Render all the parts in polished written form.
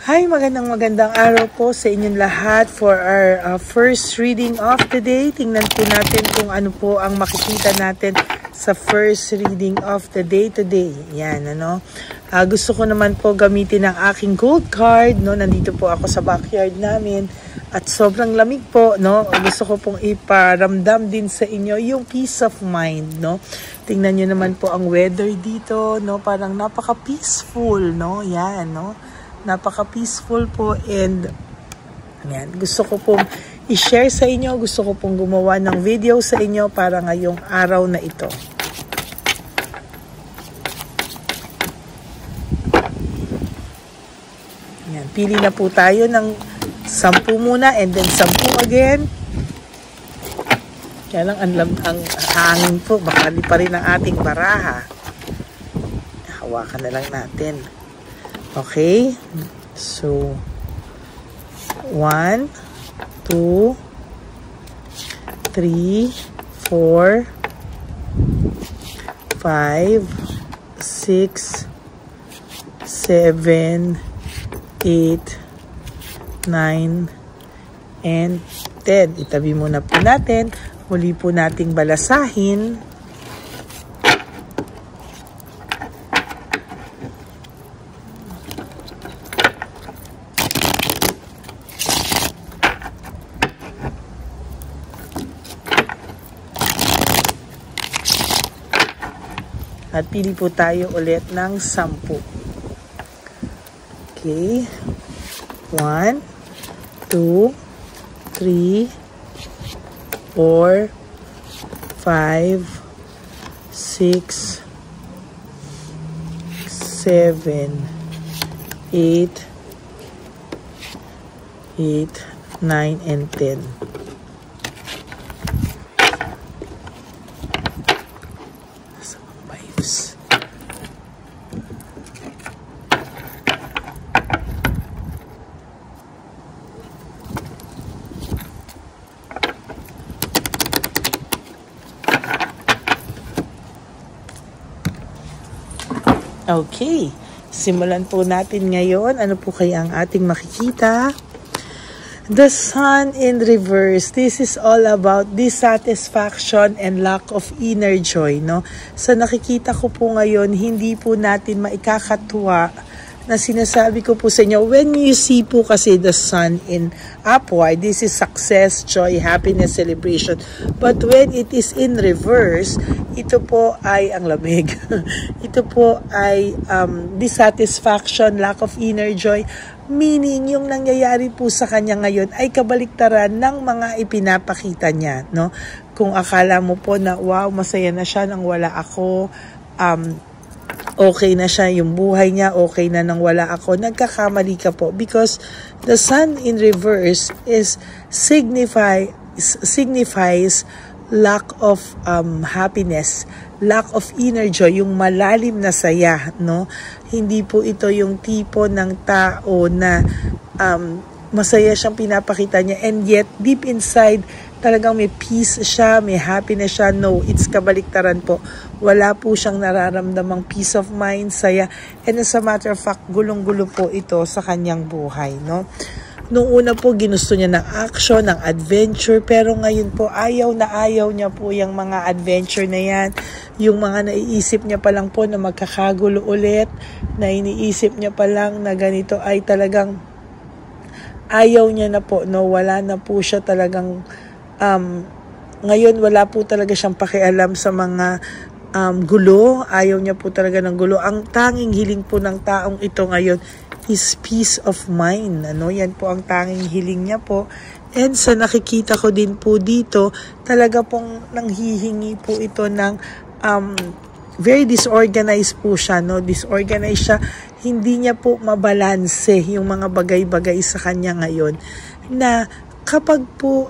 Hi, magandang araw po sa inyong lahat for our first reading of the day. Tingnan po natin kung ano po ang makikita natin sa first reading of the day today. Yan, ano. Gusto ko naman po gamitin ang aking gold card, no. Nandito po ako sa backyard namin at sobrang lamig po, no. Gusto ko pong iparamdam din sa inyo yung peace of mind, no. Tingnan niyo naman po ang weather dito, no. Parang napaka-peaceful, no. Yan, no. Napaka-peaceful po and yan, gusto ko pong i-share sa inyo, gusto ko pong gumawa ng video sa inyo para ngayong araw na ito. Yan, pili na po tayo ng 10 muna and then 10 again. Kaya lang ang hangin po, baka di pa rin ang ating baraha. Hawakan na lang natin. Okay, so 1, 2, 3, 4, 5, 6, 7, 8, 9, and 10. Itabi muna po natin. Muli po nating balasahin. At pili po tayo ulit ng 10. Okay. 1, 2, 3, 4, 5, 6, 7, 8, 9, and 10. Okay, simulan po natin ngayon. Ano po kaya ang ating makikita? The Sun in reverse. This is all about dissatisfaction and lack of inner joy, no? Sa nakikita ko po ngayon, hindi po natin maikakatuwa na sinasabi ko po sa inyo, when you see po kasi the Sun in upward, this is success, joy, happiness, celebration. But when it is in reverse, ito po ay ang lamig. Ito po ay dissatisfaction, lack of inner joy. Meaning, yung nangyayari po sa kanya ngayon ay kabaliktaran ng mga ipinapakita niya, no? Kung akala mo po na, wow, masaya na siya nang wala ako, okay na siya, yung buhay niya, okay na nang wala ako, nagkakamali ka po. Because the Sun in reverse is signifies lack of happiness, lack of inner joy, yung malalim na saya, no? Hindi po ito yung tipo ng tao na masaya siyang pinapakita niya and yet deep inside talagang may peace siya, may happiness siya. No, it's kabaliktaran po. Wala po siyang nararamdamang peace of mind, saya. And as a matter of fact, gulong-gulo po ito sa kanyang buhay, no? Nung una po, ginusto niya ng action, ng adventure, pero ngayon po, ayaw niya po yung mga adventure na yan. Yung mga naiisip niya pa lang po na magkakagulo ulit, na iniisip niya pa lang na ganito ay talagang ayaw niya na po, no? Wala na po siya talagang ngayon wala po talaga siyang pakialam sa mga gulo. Ayaw niya po talaga ng gulo. Ang tanging hiling po ng taong ito ngayon is peace of mind. Ano? Yan po ang tanging hiling niya po. And sa nakikita ko din po dito, talaga pong nanghihingi po ito ng very disorganized po siya. No? Disorganized siya. Hindi niya po mabalanse yung mga bagay-bagay sa kanya ngayon. Na kapag po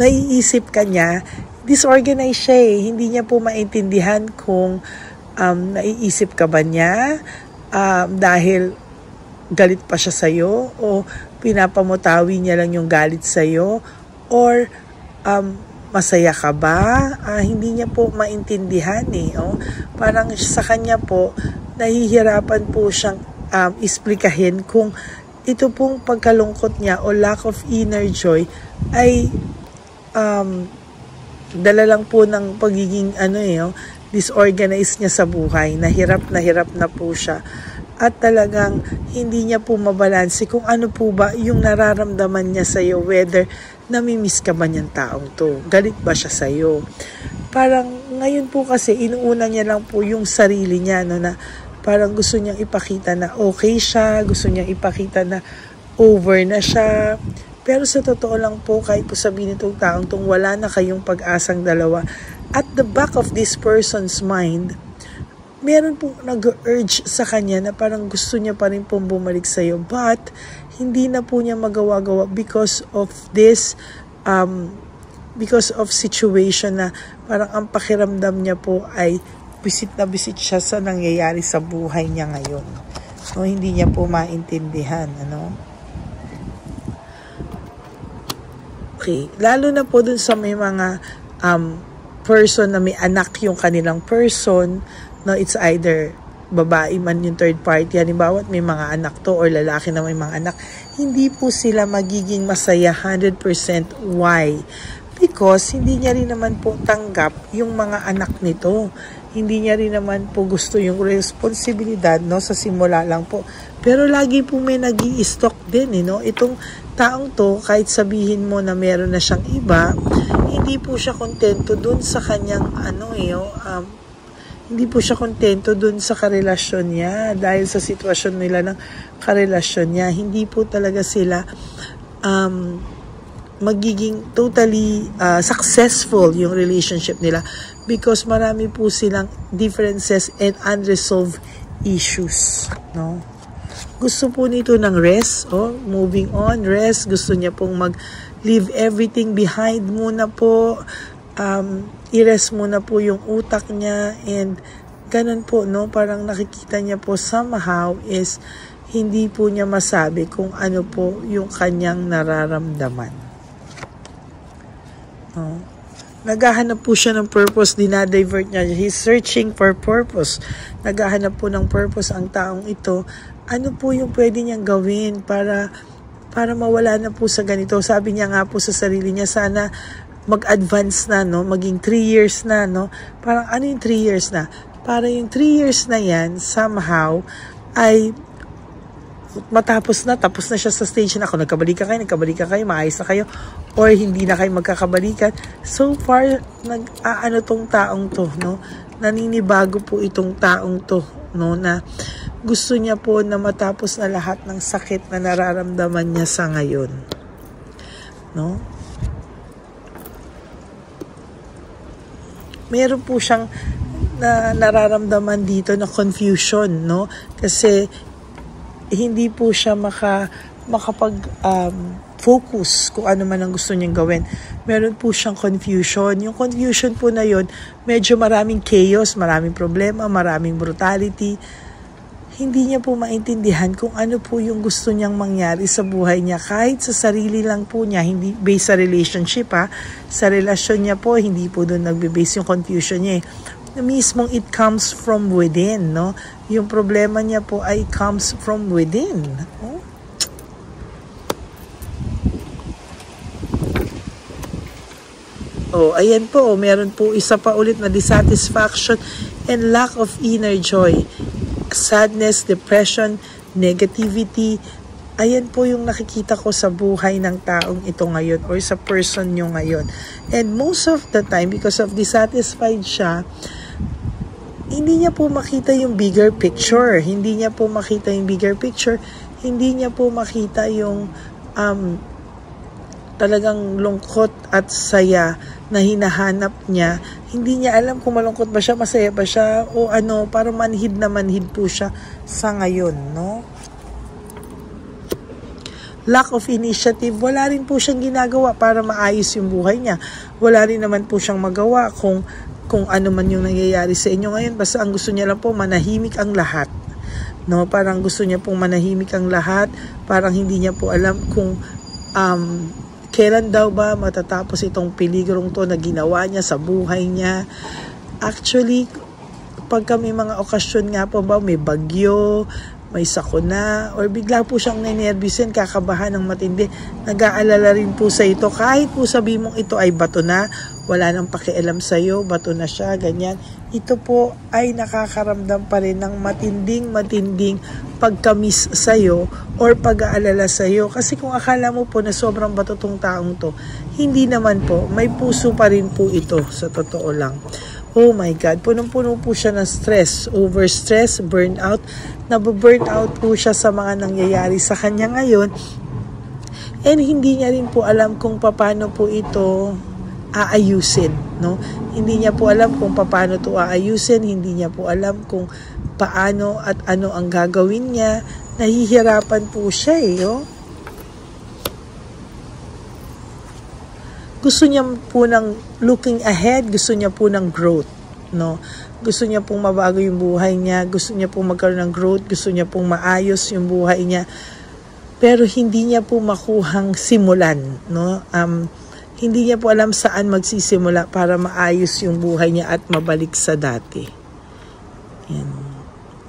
naiisip ka niya, disorganized siya eh. Hindi niya po maintindihan kung naiisip ka ba niya dahil galit pa siya sa'yo o pinapamutawi niya lang yung galit sa'yo or masaya ka ba? Hindi niya po maintindihan eh. Oh. Parang sa kanya po, nahihirapan po siyang isplikahin kung ito pong pagkalungkot niya o lack of inner joy ay dala lang po ng pagiging disorganized niya sa buhay. Nahirap na po siya. At talagang hindi niya po mabalanse kung ano po ba yung nararamdaman niya sa iyo, whether namimiss ka ba niyang taong to, galit ba siya sa iyo. Parang ngayon po kasi inuuna niya lang po yung sarili niya, no, na parang gusto niyang ipakita na okay siya, gusto niyang ipakita na over na siya. Pero sa totoo lang po, kahit po sabihin itong taong tong wala na kayong pag-asang dalawa, at the back of this person's mind, meron po nag-urge sa kanya na parang gusto niya pa rin pong bumalik sa iyo, but hindi na po niya magawa-gawa because of this, because of situation na parang ang pakiramdam niya po ay bisit na bisit siya sa nangyayari sa buhay niya ngayon. No, hindi niya po maintindihan, Okay, lalo na po dun sa may mga person na may anak yung kanilang person. No, it's either babae man yung third party, halimbawa may mga anak to or lalaki na may mga anak, hindi po sila magiging masaya 100%. Why? Because hindi niya rin naman po tanggap yung mga anak nito. Hindi niya rin naman po gusto yung responsibilidad, no, sa simula lang po. Pero lagi po may nag-i-stalk din, itong taong to, kahit sabihin mo na meron na siyang iba, hindi po siya kontento dun sa kanyang hindi po siya kontento dun sa karelasyon niya dahil sa sitwasyon nila ng karelasyon niya. Hindi po talaga sila magiging totally successful yung relationship nila because marami po silang differences and unresolved issues, no? Gusto po nito ng rest, moving on, rest. Gusto niya pong leave everything behind muna po. I-rest muna po yung utak niya and ganun po, no? Parang nakikita niya po somehow is hindi po niya masabi kung ano po yung kanyang nararamdaman. No? Naghahanap po siya ng purpose, dinadivert niya. He's searching for purpose. Naghahanap po ng purpose ang taong ito. Ano po yung pwede niyang gawin para mawala na po sa ganito? Sabi niya nga po sa sarili niya, sana mag-advance na, no? Maging 3 years na, no? Parang ano yung 3 years na? Para yung 3 years na yan, somehow, ay tapos na siya sa stage na kung nagkabalikan kayo, maayos na kayo, or hindi na kayo magkakabalikan. So far, tong taong to, no? Naninibago po itong taong to, no? Na gusto niya po na matapos na lahat ng sakit na nararamdaman niya sa ngayon, no? Meron po siyang nararamdaman dito na confusion, no? Kasi hindi po siya makapag-focus kung ano man ang gusto niyang gawin. Meron po siyang confusion. Yung confusion po na yun, medyo maraming chaos, maraming problema, maraming brutality. Hindi niya po maintindihan kung ano po yung gusto niyang mangyari sa buhay niya. Kahit sa sarili lang po niya, hindi based sa relationship, sa relasyon niya po, hindi po doon nagbe-base yung confusion niya. Mismong it comes from within, no? Yung problema niya po ay comes from within. Ayan po, meron po isa pa ulit na dissatisfaction and lack of inner joy. Sadness, depression, negativity. Ayan po yung nakikita ko sa buhay ng taong ito ngayon or sa person nyo ngayon. And most of the time, because of dissatisfied siya, hindi niya po makita yung bigger picture. Hindi niya po makita yung talagang lungkot at saya na hinahanap niya. Hindi niya alam kung malungkot ba siya, masaya ba siya, o parang manhid po siya sa ngayon, no? Lack of initiative, wala rin po siyang ginagawa para maayos yung buhay niya. Wala rin naman po siyang magawa kung ano man yung nangyayari sa inyo ngayon. Basta ang gusto niya lang po, manahimik ang lahat. No? Parang gusto niya pong manahimik ang lahat. Parang hindi niya po alam kung kailan daw ba matatapos itong peligrong to na ginawa niya sa buhay niya. Actually, pagka may mga okasyon nga po ba, may bagyo, may sakuna, or bigla po siyang nenervyusin, kakabahan ng matindi, nag-aalala rin po sa ito, kahit po sabi mong ito ay bato na, wala nang pakialam sa'yo, bato na siya, ganyan. Ito po ay nakakaramdam pa rin ng matinding pagkamis sa'yo or pag-aalala sa'yo. Kasi kung akala mo po na sobrang bato tong taong to, hindi naman po, may puso pa rin po ito sa totoo lang. Oh my God, punong-puno po siya ng stress, overstress, burnout. Nababurnout po siya sa mga nangyayari sa kanya ngayon. And hindi niya rin po alam kung paano po ito aayusin, no? Hindi niya po alam kung paano ito aayusin, hindi niya po alam kung paano at ano ang gagawin niya. Nahihirapan po siya oh. Gusto niya po ng looking ahead, gusto niya po ng growth, no? Gusto niya pong mabago yung buhay niya, gusto niya pong magkaroon ng growth, gusto niya pong maayos yung buhay niya. Pero hindi niya po makuhang simulan, no? Hindi niya po alam saan magsisimula para maayos yung buhay niya at mabalik sa dati. Yan.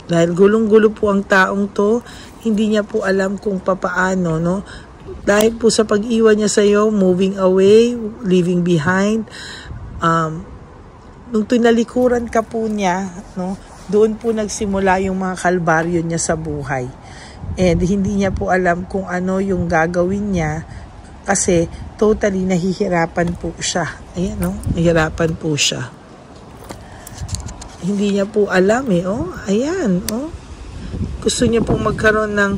Dahil gulong-gulo po ang taong to, hindi niya po alam kung papaano, no? Dahil po sa pag-iwan niya sa iyo, moving away, leaving behind, nung tinalikuran ka po niya, no? Doon po nagsimula yung mga kalbaryo niya sa buhay. And hindi niya po alam kung ano yung gagawin niya kasi totally nahihirapan po siya. Ayan, no? Nahihirapan po siya. Hindi niya po alam oh. Ayan, oh. Gusto niya pong magkaroon ng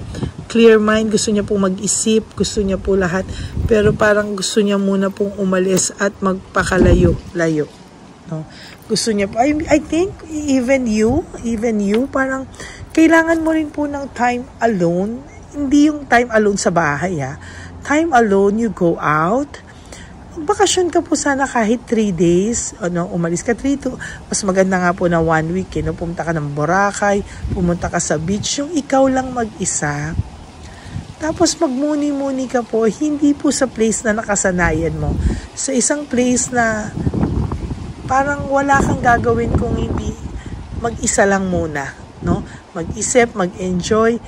clear mind, gusto niya pong mag-isip, gusto niya po lahat. Pero parang gusto niya muna pong umalis at magpakalayo-layo. No? Gusto niya po, I think even you, parang kailangan mo rin po ng time alone. Hindi yung time alone sa bahay Time alone, you go out. Bakasyon ka po sana kahit 3 days. Umalis ka 3 to. Mas maganda nga po na 1 week. Pumunta ka ng Boracay, pumunta ka sa beach. Yung ikaw lang mag-isa. Tapos magmuni-muni ka po. Hindi po sa place na nakasanayan mo. Sa isang place na parang wala kang gagawin kung hindi mag-isa lang muna. No? Mag-isip, mag-enjoy.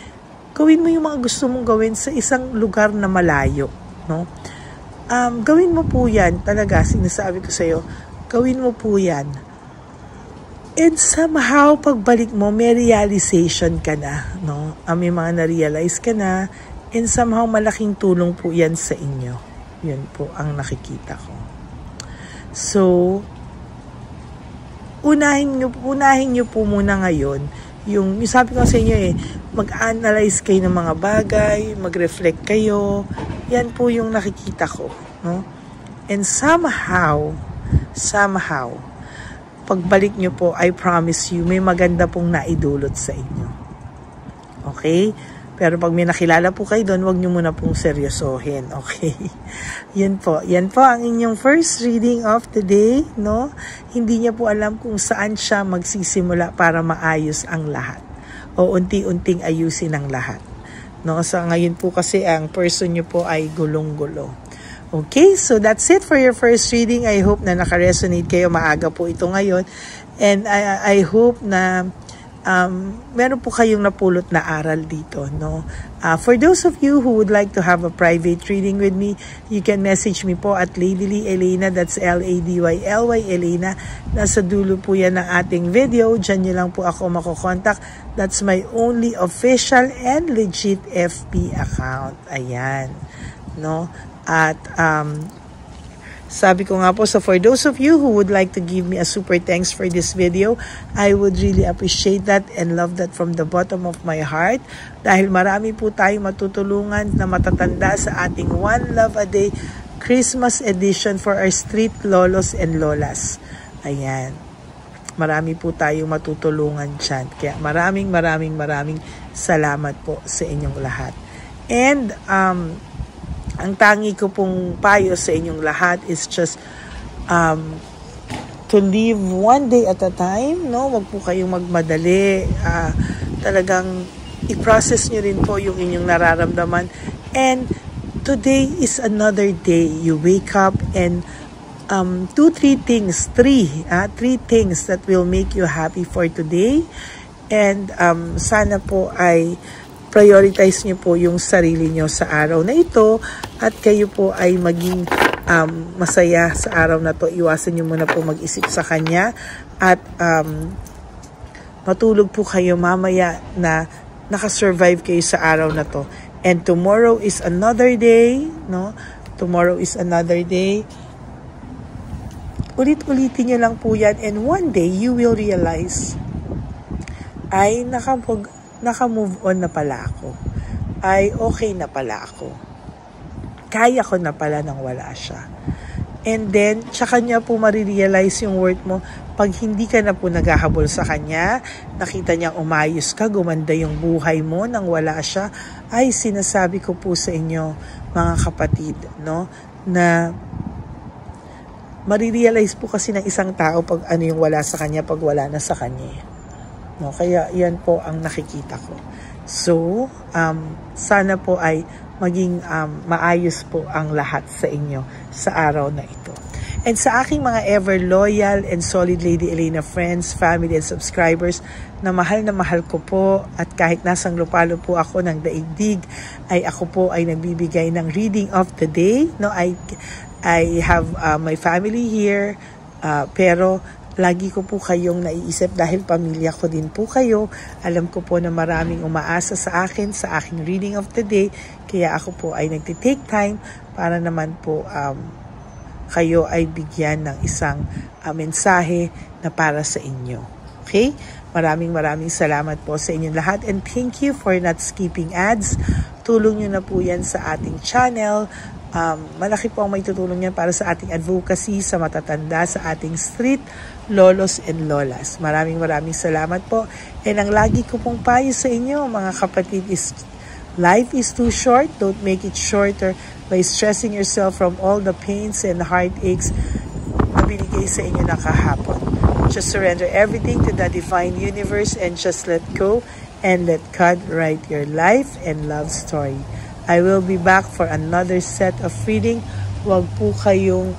Gawin mo yung mga gusto mong gawin sa isang lugar na malayo, no? Gawin mo po yan, talaga, sinasabi ko sa'yo, gawin mo po yan. And somehow, pagbalik mo, may realization ka na, no? May mga na-realize ka na, and somehow, malaking tulong po yan sa inyo. Yun po ang nakikita ko. So, unahin nyo po muna ngayon, yung sabi ko sa inyo mag-analyze kayo ng mga bagay, mag-reflect kayo. Yan po yung nakikita ko, no? And somehow, pagbalik nyo po, I promise you, may maganda pong naidulot sa inyo. Okay? Pero pag may nakilala po kayo doon, wag nyo muna pong seryosohin. Okay? Yan po ang inyong first reading of the day, no? Hindi niya po alam kung saan siya magsisimula para maayos ang lahat. O unti-unting ayusin ang lahat. No? So ngayon po kasi ang person nyo po ay gulong-gulo. Okay? So that's it for your first reading. I hope na naka-resonate kayo. Maaga po ito ngayon. And I hope na meron po kayong napulot na aral dito, no? For those of you who would like to have a private reading with me, you can message me po at Ladyly Elena, that's Ladyly Elena. Nasa dulo po yan ng ating video. Diyan nyo lang po ako makokontak. That's my only official and legit FB account. Ayan, no? At sabi ko nga po, so for those of you who would like to give me a super thanks for this video, I would really appreciate that and love that from the bottom of my heart. Dahil marami po tayong matutulungan na matatanda sa ating One Love a Day Christmas edition for our street lolos and lolas. Ayan. Marami po tayong matutulungan dyan. Kaya maraming salamat po sa inyong lahat. And, ang tangi ko pong payo sa inyong lahat is just to live one day at a time, no? Wag po kayong magmadali. Talagang i-process nyo rin po yung inyong nararamdaman. And today is another day. You wake up and three things that will make you happy for today. And sana po ay prioritize niyo po yung sarili niyo sa araw na ito at kayo po ay maging masaya sa araw na to. Iwasan niyo muna po mag-isip sa kanya at matulog po kayo mamaya na nakasurvive kayo sa araw na to. And tomorrow is another day, no? Tomorrow is another day. Ulit-ulitin niyo lang po yan and one day you will realize ay naka-move on na pala ako. Ay okay na pala ako. Kaya ko na pala nang wala siya. And then, tsaka niya po marirealize yung worth mo pag hindi ka na po naghahabol sa kanya, nakita niyang umayos ka, gumanda yung buhay mo nang wala siya, ay sinasabi ko po sa inyo, mga kapatid, no, na marirealize po kasi ng isang tao pag ano yung wala sa kanya, pag wala na sa kanya. No, kaya yan po ang nakikita ko. So, sana po ay maging maayos po ang lahat sa inyo sa araw na ito. And sa aking mga ever loyal and solid Lady Elena friends, family and subscribers na mahal ko po at kahit nasang lupalo po ako ng daigdig, ay ako po ay nagbibigay ng reading of the day. No, I have my family here, pero lagi ko po kayong naiisip dahil pamilya ko din po kayo. Alam ko po na maraming umaasa sa akin, sa aking reading of the day. Kaya ako po ay nagtitake time para naman po kayo ay bigyan ng isang mensahe na para sa inyo. Okay? Maraming salamat po sa inyong lahat and thank you for not skipping ads. Tulong nyo na po yan sa ating channel. Malaki po ang may tutulong yan para sa ating advocacy, sa matatanda, sa ating street lolos and lolas. Maraming salamat po. And ang lagi ko pong payo sa inyo, mga kapatid, is life is too short. Don't make it shorter by stressing yourself from all the pains and heartaches na binigay sa inyo na kahapon. Just surrender everything to the divine universe and just let go and let God write your life and love story. I will be back for another set of reading. Huwag po kayong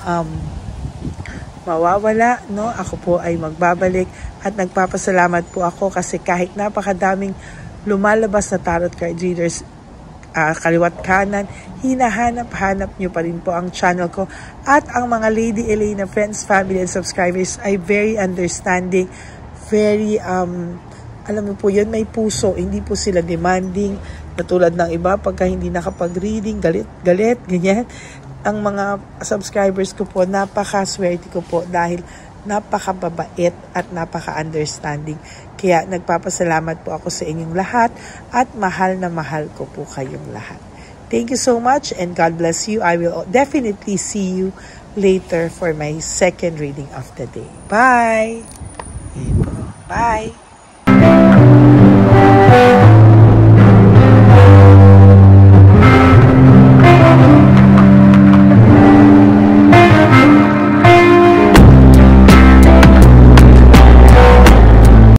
mawawala, no? Ako po ay magbabalik at nagpapasalamat po ako kasi kahit napakadaming lumalabas na tarot card readers kaliwat kanan, hinahanap-hanap nyo pa rin po ang channel ko at ang mga Lady Elena friends, family and subscribers ay very understanding, very alam mo po yun, may puso, hindi po sila demanding katulad ng iba pagka hindi nakapag-reading, galit, ganyan. Ang mga subscribers ko po, napaka-swerte ko po dahil napaka-babait at napaka-understanding. Kaya nagpapasalamat po ako sa inyong lahat at mahal na mahal ko po kayong lahat. Thank you so much and God bless you. I will definitely see you later for my second reading of the day. Bye! Bye!